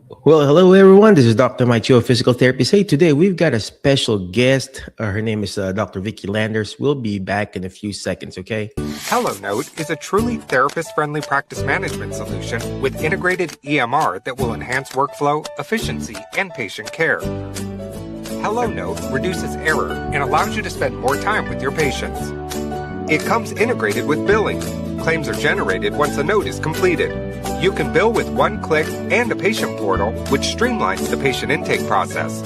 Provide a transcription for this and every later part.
Well, hello everyone. This is Dr. Mike, your physical therapist. Hey, today we've got a special guest. Her name is Dr. Vicki Landers. We'll be back in a few seconds, okay? HelloNote is a truly therapist-friendly practice management solution with integrated EMR that will enhance workflow, efficiency, and patient care. HelloNote reduces error and allows you to spend more time with your patients. It comes integrated with billing. Claims are generated once a note is completed. You can bill with one click and a patient portal, which streamlines the patient intake process.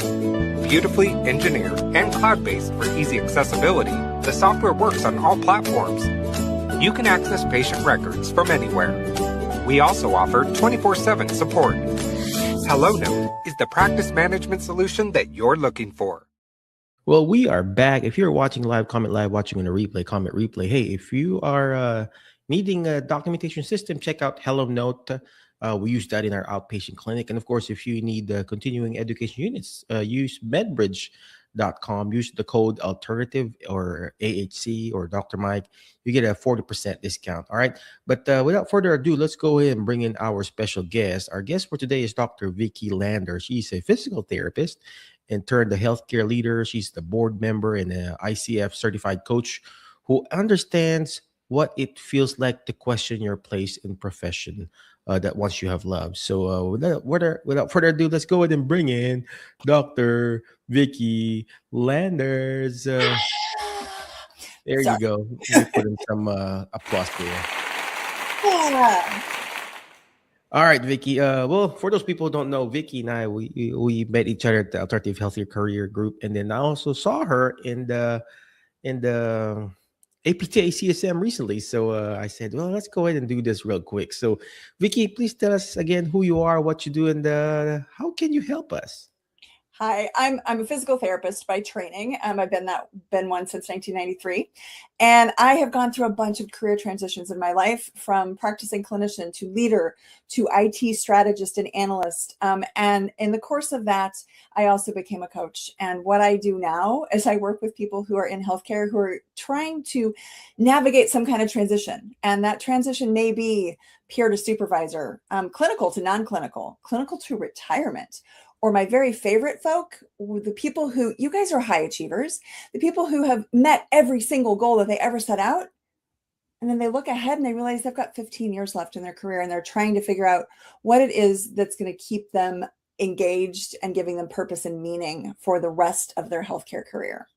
Beautifully engineered and cloud-based for easy accessibility, the software works on all platforms. You can access patient records from anywhere. We also offer 24/7 support. HelloNote is the practice management solution that you're looking for. Well, we are back. If you're watching live, comment live, watching on a replay, comment replay. Hey, if you are needing a documentation system, check out HelloNote. We use that in our outpatient clinic. And of course, if you need continuing education units, use medbridge.com. Use the code alternative or AHC or Dr. Mike. You get a 40% discount. All right. But without further ado, let's go ahead and bring in our special guest. Our guest for today is Dr. Vicki Landers. She's a physical therapist and turned a healthcare leader. She's the board member and an ICF certified coach who understands what it feels like to question your place in profession that once you have loved. So without further ado, let's go ahead and bring in Dr. Vicki Landers. There you Sorry. go. We put in some applause there. Yeah. All right, Vicky. Well, for those people who don't know, Vicky and I, we met each other at the Alternative Healthier Career Group, and then I also saw her in the APTA CSM recently. So I said, well, let's go ahead and do this real quick. So, Vicky, please tell us again who you are, what you do, and how can you help us? Hi, I'm a physical therapist by training. I've been one since 1993, and I have gone through a bunch of career transitions in my life, from practicing clinician to leader to IT strategist and analyst. And in the course of that, I also became a coach. And what I do now is I work with people who are in healthcare who are trying to navigate some kind of transition, and that transition may be peer to supervisor, clinical to non-clinical, clinical to retirement. Or my very favorite folk, the people who, you guys are high achievers, the people who have met every single goal that they ever set out. And then they look ahead and they realize they've got 15 years left in their career, and they're trying to figure out what it is that's going to keep them engaged and giving them purpose and meaning for the rest of their healthcare career.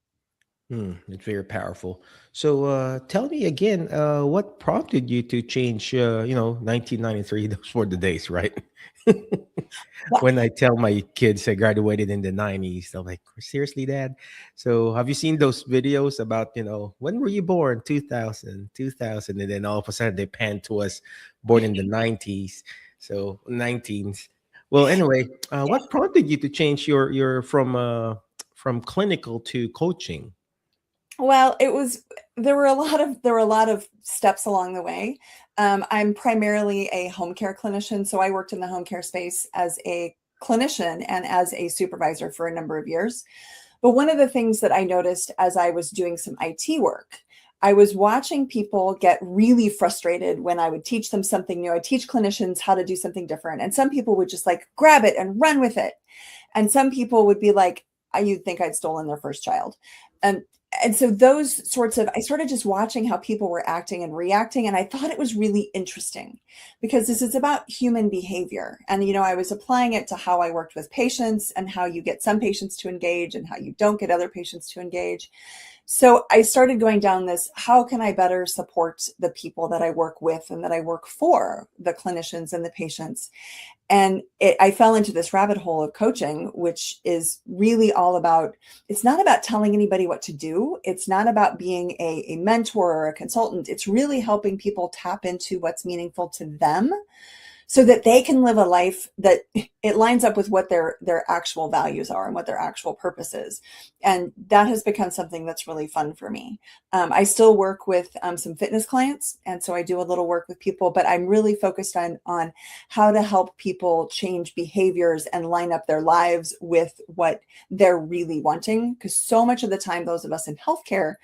It's very powerful. So tell me again, what prompted you to change, 1993, those were the days, right? Yeah. When I tell my kids I graduated in the 90s, they're like, seriously, Dad? So have you seen those videos about, when were you born? 2000, 2000. And then all of a sudden they pan to us born in the 90s. So 19s. Well, anyway, what prompted you to change your from clinical to coaching? Well, there were a lot of steps along the way. I'm primarily a home care clinician, so I worked in the home care space as a clinician and as a supervisor for a number of years. But one of the things that I noticed as I was doing some IT work, I was watching people get really frustrated when I would teach them something new. I teach clinicians how to do something different, and some people would just like grab it and run with it. And some people would be like, you'd think I'd stolen their first child. And so I started just watching how people were acting and reacting. And I thought it was really interesting because this is about human behavior. And, I was applying it to how I worked with patients and how you get some patients to engage and how you don't get other patients to engage. So I started going down this, how can I better support the people that I work with and that I work for, the clinicians and the patients? And I fell into this rabbit hole of coaching, which is really all about, it's not about telling anybody what to do. It's not about being a mentor or a consultant. It's really helping people tap into what's meaningful to them so that they can live a life that it lines up with what their actual values are and what their actual purpose is. And that has become something that's really fun for me. I still work with some fitness clients. And so I do a little work with people, but I'm really focused on how to help people change behaviors and line up their lives with what they're really wanting. Because so much of the time, those of us in healthcare,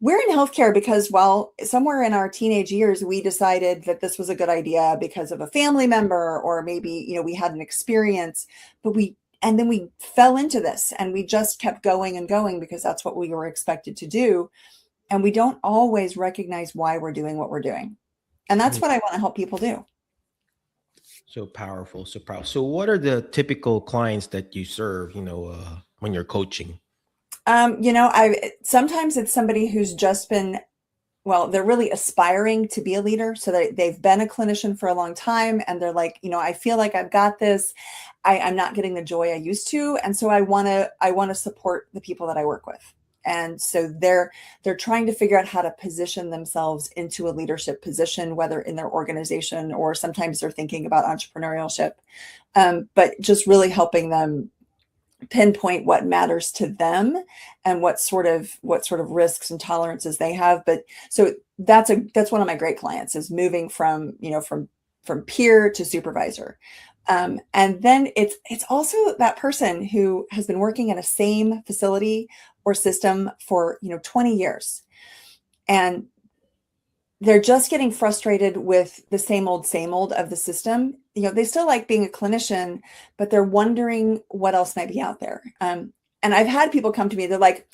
We're in healthcare because, well, somewhere in our teenage years, we decided that this was a good idea because of a family member, or maybe, we had an experience, and then we fell into this and we just kept going and going because that's what we were expected to do. And we don't always recognize why we're doing what we're doing. And that's what I want to help people do. So powerful, so powerful. So what are the typical clients that you serve, when you're coaching? Sometimes it's somebody who's just been, well, they're really aspiring to be a leader. So they've been a clinician for a long time and they're like, I feel like I've got this. I'm not getting the joy I used to. And so I want to support the people that I work with. And so they're trying to figure out how to position themselves into a leadership position, whether in their organization or sometimes they're thinking about entrepreneurship, but just really helping them pinpoint what matters to them and what sort of risks and tolerances they have. But so that's one of my great clients, is moving from peer to supervisor. And then it's also that person who has been working in a same facility or system for 20 years, and they're just getting frustrated with the same old of the system. They still like being a clinician, but they're wondering what else might be out there. And I've had people come to me, they're like,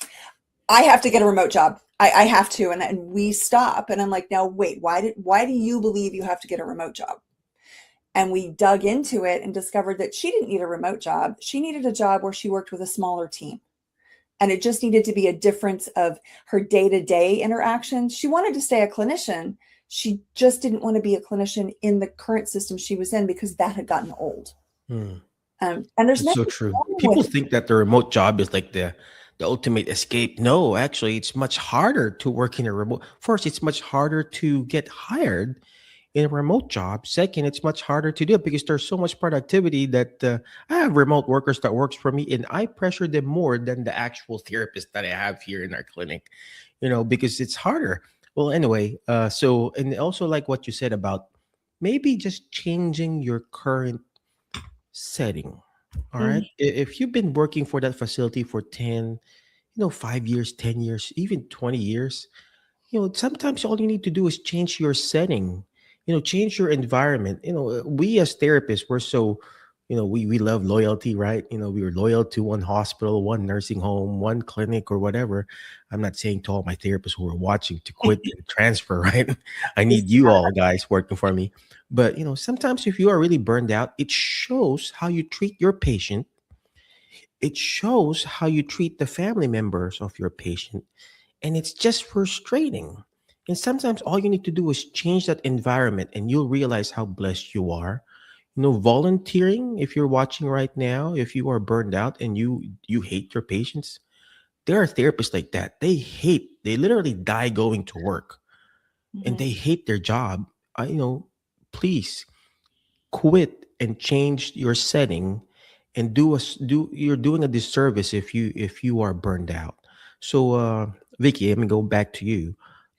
I have to get a remote job. I have to. And we stop. And I'm like, now wait, why do you believe you have to get a remote job? And we dug into it and discovered that she didn't need a remote job. She needed a job where she worked with a smaller team. And it just needed to be a difference of her day-to-day interactions. She wanted to stay a clinician. She just didn't want to be a clinician in the current system she was in because that had gotten old. And there's so true. People think that the remote job is like the ultimate escape. No, actually, it's much harder to work in a remote. First, it's much harder to get hired in a remote job. Second, it's much harder to do it because there's so much productivity that I have remote workers that works for me, and I pressure them more than the actual therapist that I have here in our clinic, because it's harder. Well, anyway, and also like what you said about maybe just changing your current setting. All right. If you've been working for that facility for 10, 5 years, 10 years, even 20 years, sometimes all you need to do is change your setting, change your environment. We as therapists, we're so, we love loyalty, right? We were loyal to one hospital, one nursing home, one clinic or whatever. I'm not saying to all my therapists who are watching to quit and transfer, right? I need you all guys working for me. But, sometimes if you are really burned out, it shows how you treat your patient. It shows how you treat the family members of your patient. And it's just frustrating. And sometimes all you need to do is change that environment and you'll realize how blessed you are. Volunteering, if you're watching right now, if you are burned out and you hate your patients, there are therapists like that. They literally die going to work and they hate their job. Please quit and change your setting and you're doing a disservice if you are burned out. So Vicky, let me go back to you.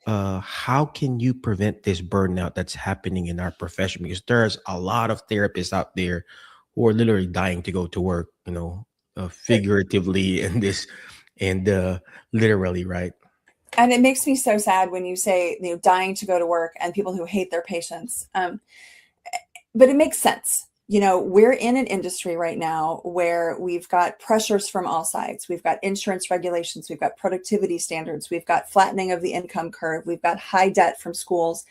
How can you prevent this burnout that's happening in our profession? Because there's a lot of therapists out there who are literally dying to go to work, figuratively and literally, right? And it makes me so sad when you say, dying to go to work and people who hate their patients. But it makes sense. We're in an industry right now where we've got pressures from all sides. We've got insurance regulations. We've got productivity standards. We've got flattening of the income curve. We've got high debt from schools.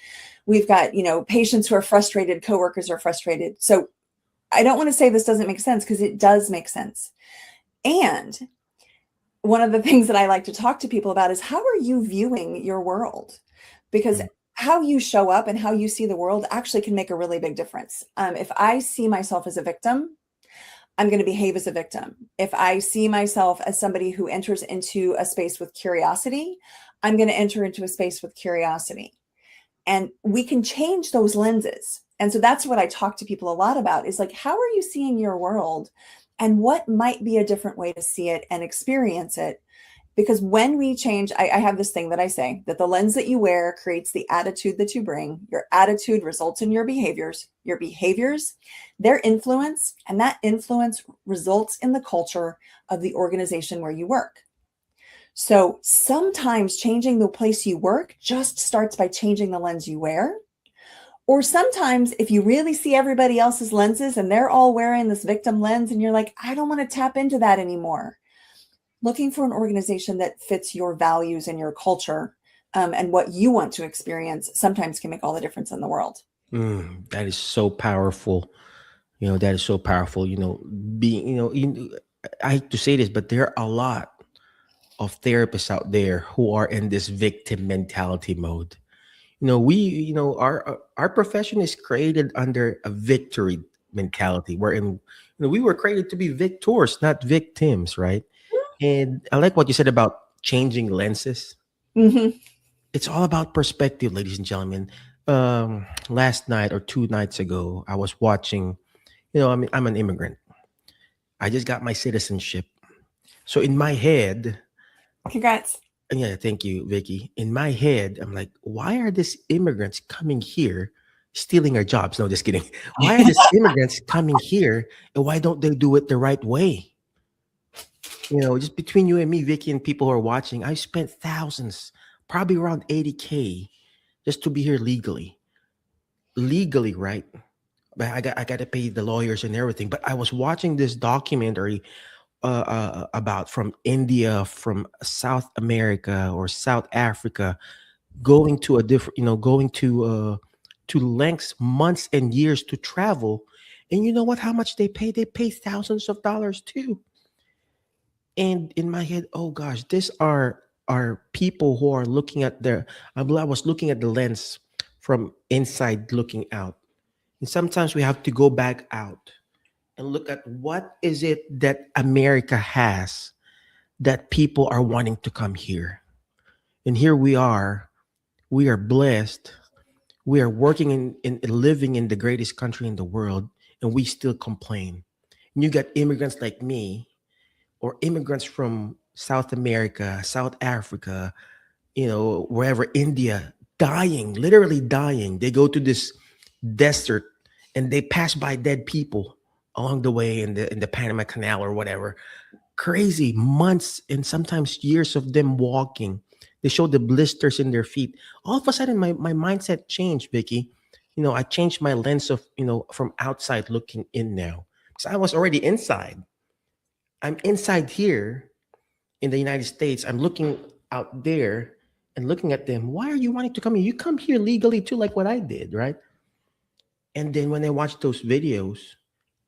We've got, patients who are frustrated, coworkers are frustrated. So I don't want to say this doesn't make sense, because it does make sense. And one of the things that I like to talk to people about is, how are you viewing your world? Because how you show up and how you see the world actually can make a really big difference. If I see myself as a victim, I'm going to behave as a victim. If I see myself as somebody who enters into a space with curiosity, I'm going to enter into a space with curiosity. And we can change those lenses. And so that's what I talk to people a lot about, is like, how are you seeing your world and what might be a different way to see it and experience it? Because when we change, I have this thing that I say, that the lens that you wear creates the attitude that you bring. Your attitude results in your behaviors, their influence, and that influence results in the culture of the organization where you work. So sometimes changing the place you work just starts by changing the lens you wear. Or sometimes if you really see everybody else's lenses and they're all wearing this victim lens and you're like, I don't want to tap into that anymore. Looking for an organization that fits your values and your culture and what you want to experience sometimes can make all the difference in the world. That is so powerful. That is so powerful. Being, I hate to say this, but there are a lot of therapists out there who are in this victim mentality mode. Our profession is created under a victory mentality, wherein we were created to be victors, not victims, right? And I like what you said about changing lenses. Mm-hmm. It's all about perspective, ladies and gentlemen. Last night or 2 nights ago, I was watching. I'm an immigrant. I just got my citizenship. So in my head, Congrats. yeah, thank you, Vicky. In my head, I'm like, why are these immigrants coming here stealing our jobs? No, just kidding. Why are these immigrants coming here and why don't they do it the right way? Just between you and me, Vicky, and people who are watching, I spent thousands, probably around 80K just to be here legally. Legally, right? But I got to pay the lawyers and everything. But I was watching this documentary about from India, from South America or South Africa, going to a different, going to lengths, months and years to travel. And you know what? How much they pay? They pay thousands of dollars too. And in my head, oh gosh, these are people who are looking at their. I was looking at the lens from inside looking out. And sometimes we have to go back out and look at what is it that America has that people are wanting to come here. And here we are blessed. We are working in living in the greatest country in the world, and we still complain. And you got immigrants like me or immigrants from South America, South Africa, wherever, India, dying, literally dying. They go to this desert and they pass by dead people along the way in the Panama Canal or whatever. Crazy months and sometimes years of them walking. They show the blisters in their feet. All of a sudden, my mindset changed, Vicky. I changed my lens of, from outside looking in now. Because I was already inside. I'm inside here in the United States. I'm looking out there and looking at them. Why are you wanting to come here? You come here legally too, like what I did, right? And then when I watch those videos,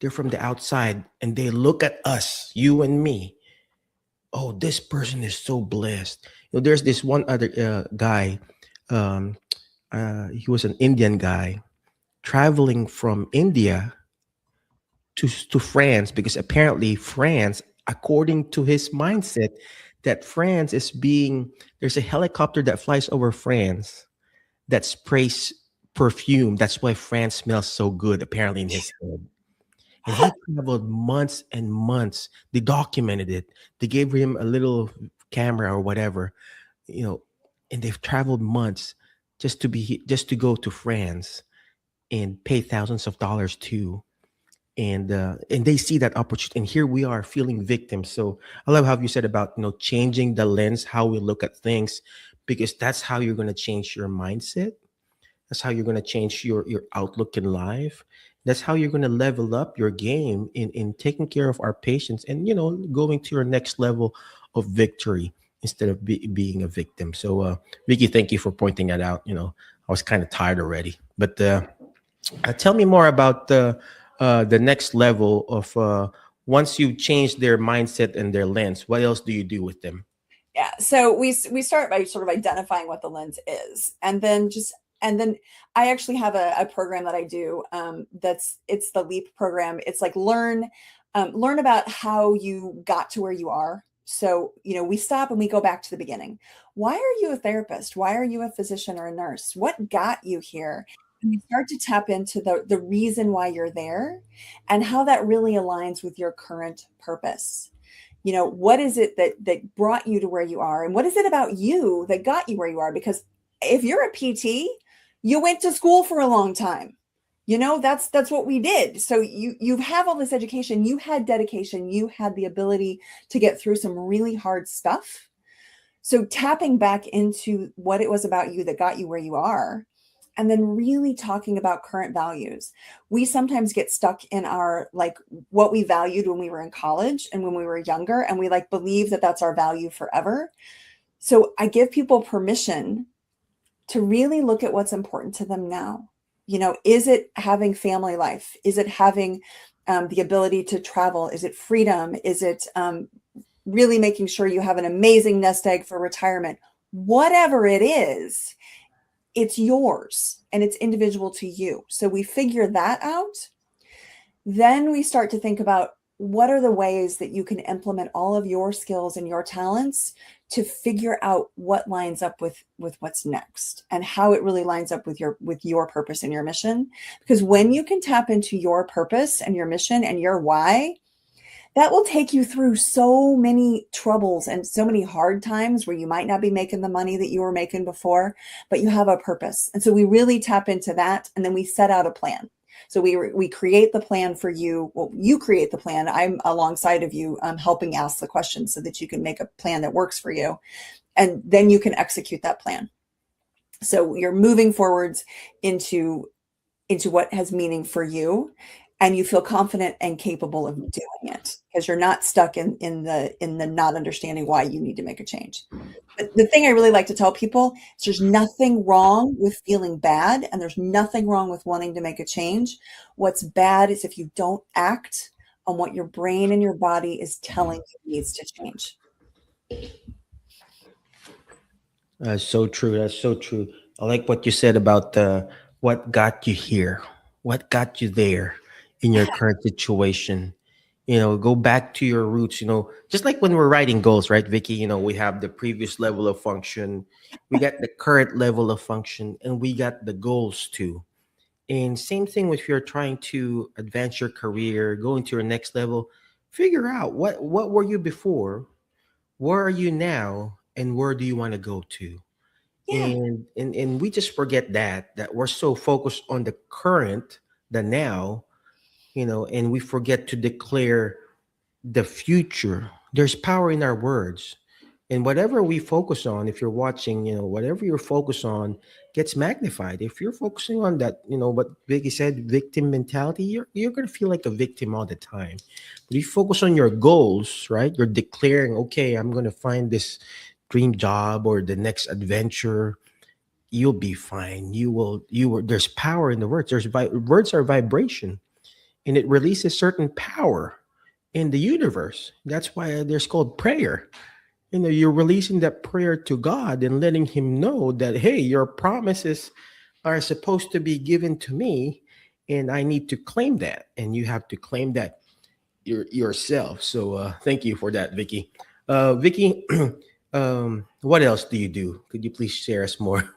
they're from the outside and they look at us, you and me. Oh, this person is so blessed. There's this one other guy. Um, he was an Indian guy traveling from India to France because apparently France, according to his mindset, that France is being, there's a helicopter that flies over France that sprays perfume. That's why France smells so good, apparently, in his head. And he traveled months and months. They documented it. They gave him a little camera or whatever, and they've traveled months just to go to France and pay thousands of dollars too. And they see that opportunity. And here we are feeling victims. So I love how you said about changing the lens, how we look at things, because that's how you're going to change your mindset. That's how you're going to change your outlook in life. That's how you're going to level up your game in taking care of our patients and, going to your next level of victory instead of being a victim. So, Vicky, thank you for pointing that out. I was kind of tired already. But tell me more about the next level of once you change their mindset and their lens, what else do you do with them? Yeah. So we start by sort of identifying what the lens is, and then I actually have a program that I do it's the LEAP program. It's like learn about how you got to where you are. So, we stop and we go back to the beginning. Why are you a therapist? Why are you a physician or a nurse? What got you here? And you start to tap into the reason why you're there and how that really aligns with your current purpose. What is it that brought you to where you are? And what is it about you that got you where you are? Because if you're a PT, you went to school for a long time. That's what we did. So you have all this education, you had dedication, you had the ability to get through some really hard stuff. So tapping back into what it was about you that got you where you are, and then really talking about current values. We sometimes get stuck in our, like, what we valued when we were in college and when we were younger, and we like believe that that's our value forever. So I give people permission to really look at what's important to them now. You know, is it having family life? Is it having the ability to travel? Is it freedom? Is it really making sure you have an amazing nest egg for retirement? Whatever it is, it's yours and it's individual to you. So we figure that out. Then we start to think about what are the ways that you can implement all of your skills and your talents to figure out what lines up with what's next and how it really lines up with your purpose and your mission. Because when you can tap into your purpose and your mission and your why, that will take you through so many troubles and so many hard times where you might not be making the money that you were making before, but you have a purpose. And so we really tap into that, and then we set out a plan. So we create the plan for you. Well, you create the plan. I'm alongside of you, helping ask the questions so that you can make a plan that works for you. And then you can execute that plan. So you're moving forwards into what has meaning for you. And you feel confident and capable of doing it because you're not stuck in the not understanding why you need to make a change. But the thing I really like to tell people is there's nothing wrong with feeling bad, and there's nothing wrong with wanting to make a change. What's bad is if you don't act on what your brain and your body is telling you needs to change. That's so true. That's so true. I like what you said about what got you here, what got you there in your current situation. Go back to your roots. Just like when we're writing goals, right, Vicky? We have the previous level of function, we got the current level of function, and we got the goals too. And same thing if you're trying to advance your career, go into your next level, figure out what were you before, where are you now, and where do you want to go to? Yeah. And we just forget that we're so focused on the current, the now, and we forget to declare the future. There's power in our words. And whatever we focus on, if you're watching, whatever you're focused on gets magnified. If you're focusing on that, what Vicky said, victim mentality, you're going to feel like a victim all the time. But if you focus on your goals, right, you're declaring, okay, I'm going to find this dream job or the next adventure, you'll be fine. There's power in the words. Words are vibration, and it releases certain power in the universe. That's why there's called prayer. You're releasing that prayer to God and letting him know that, hey, your promises are supposed to be given to me, and I need to claim that. And you have to claim that yourself. So thank you for that, Vicky. Vicky, what else do you do? Could you please share us more?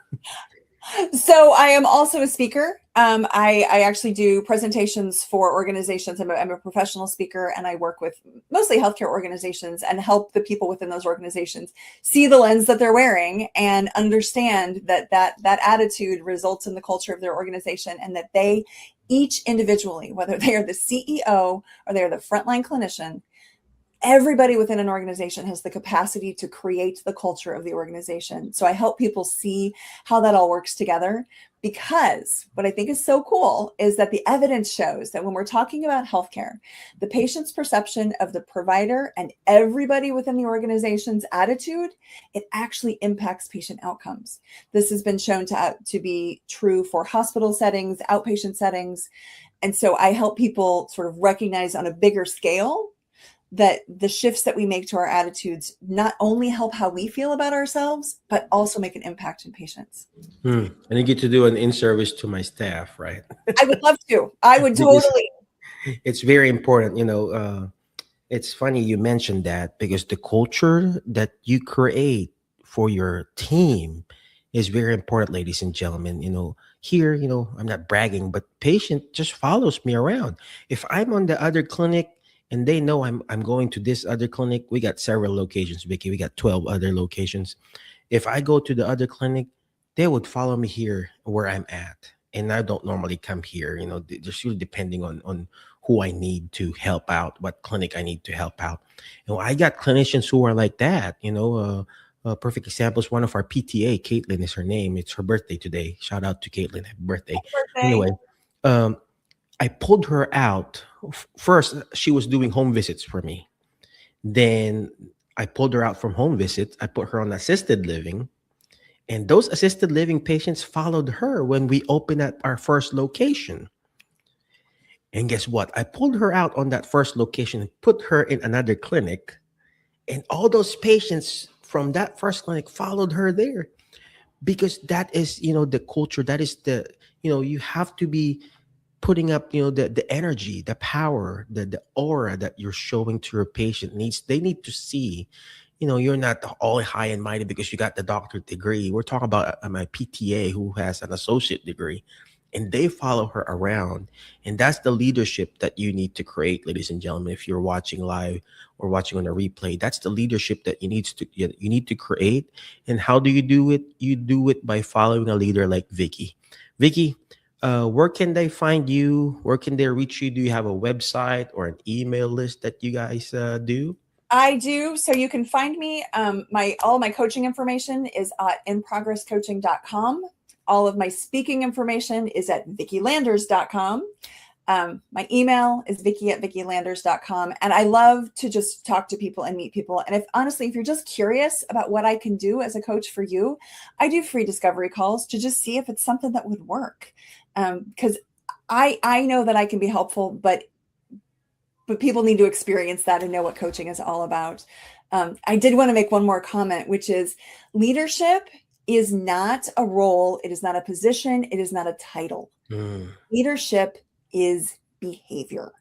So I am also a speaker. I actually do presentations for organizations. I'm a professional speaker, and I work with mostly healthcare organizations and help the people within those organizations see the lens that they're wearing and understand that attitude results in the culture of their organization, and that they each individually, whether they are the CEO or they're the frontline clinician, everybody within an organization has the capacity to create the culture of the organization. So I help people see how that all works together, because what I think is so cool is that the evidence shows that when we're talking about healthcare, the patient's perception of the provider and everybody within the organization's attitude, it actually impacts patient outcomes. This has been shown to be true for hospital settings, outpatient settings. And so I help people sort of recognize on a bigger scale that the shifts that we make to our attitudes not only help how we feel about ourselves, but also make an impact in patients. And you get to do an in-service to my staff, right? I would love to. I would totally. It's very important. It's funny you mentioned that, because the culture that you create for your team is very important, ladies and gentlemen. Here, I'm not bragging, but patient just follows me around. If I'm on the other clinic, and they know I'm going to this other clinic. We got several locations, Vicky. We got 12 other locations. If I go to the other clinic, they would follow me here where I'm at. And I don't normally come here. Just really depending on who I need to help out, what clinic I need to help out. I got clinicians who are like that. A perfect example is one of our PTA. Caitlin is her name. It's her birthday today. Shout out to Caitlin. Happy birthday. Birthday. Anyway, um, I pulled her out. First, she was doing home visits for me. Then I pulled her out from home visits. I put her on assisted living. And those assisted living patients followed her when we opened at our first location. And guess what? I pulled her out on that first location and put her in another clinic. And all those patients from that first clinic followed her there because that is, the culture. That is you have to be putting up, the energy, the power, the aura that you're showing to your patient they need to see, you're not all high and mighty because you got the doctorate degree. We're talking about my PTA who has an associate degree, and they follow her around. And that's the leadership that you need to create, ladies and gentlemen. If you're watching live or watching on a replay, that's the leadership that you need to create. And how do you do it? You do it by following a leader like Vicki. Vicki, where can they find you? Where can they reach you? Do you have a website or an email list that you guys do? I do. So you can find me. All my coaching information is at inprogresscoaching.com. All of my speaking information is at vickilanders.com. My email is vicki@vickilanders.com. And I love to just talk to people and meet people. And if you're just curious about what I can do as a coach for you, I do free discovery calls to just see if it's something that would work. Because I know that I can be helpful, but people need to experience that and know what coaching is all about. I did want to make one more comment, which is leadership is not a role. It is not a position. It is not a title. Leadership is behavior.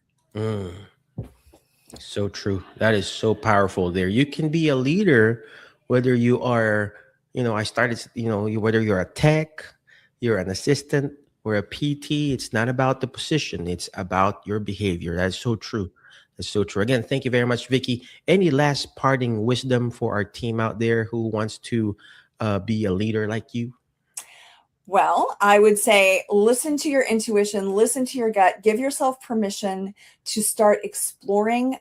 So true. That is so powerful there. You can be a leader, whether you are, whether you're a tech, you're an assistant, or a PT. It's not about the position. It's about your behavior. That's so true. That's so true. Again, thank you very much, Vicki. Any last parting wisdom for our team out there who wants to be a leader like you? Well, I would say listen to your intuition, listen to your gut, give yourself permission to start exploring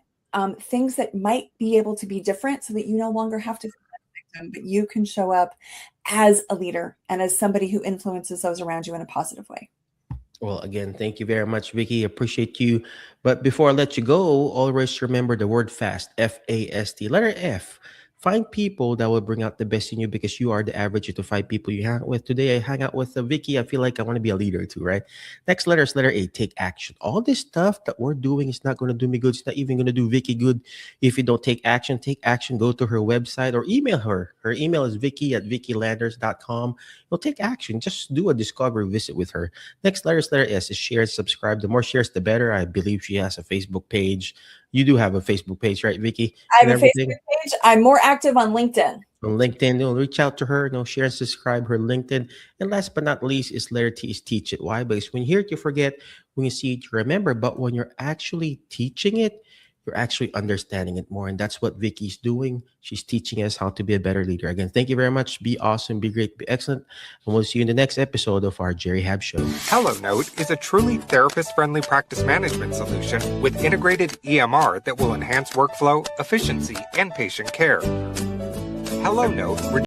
things that might be able to be different so that you no longer have to feel like a victim, but you can show up as a leader and as somebody who influences those around you in a positive way. Well, again, thank you very much, Vicki. Appreciate you. But before I let you go, always remember the word FAST, F-A-S-T, letter F. Find people that will bring out the best in you because you are the average of the 5 people you hang out with. Today, I hang out with Vicki. I feel like I want to be a leader too, right? Next letter is letter A, take action. All this stuff that we're doing is not going to do me good. It's not even going to do Vicki good if you don't take action. Take action. Go to her website or email her. Her email is vicki@vickilanders.com. You'll take action. Just do a discovery visit with her. Next letter is letter S, is share and subscribe. The more shares, the better. I believe she has a Facebook page. You do have a Facebook page, right, Vicki? I have a Facebook page. I'm more active on LinkedIn. On LinkedIn, reach out to her, share and subscribe her LinkedIn. And last but not least is letter T, is teach it. Why? Because when you hear it, you forget. When you see it, you remember. But when you're actually teaching it, you're actually understanding it more. And that's what Vicki's doing. She's teaching us how to be a better leader. Again, thank you very much. Be awesome, be great, be excellent. And we'll see you in the next episode of our Jerry Hab Show. HelloNote is a truly therapist-friendly practice management solution with integrated EMR that will enhance workflow, efficiency, and patient care. HelloNote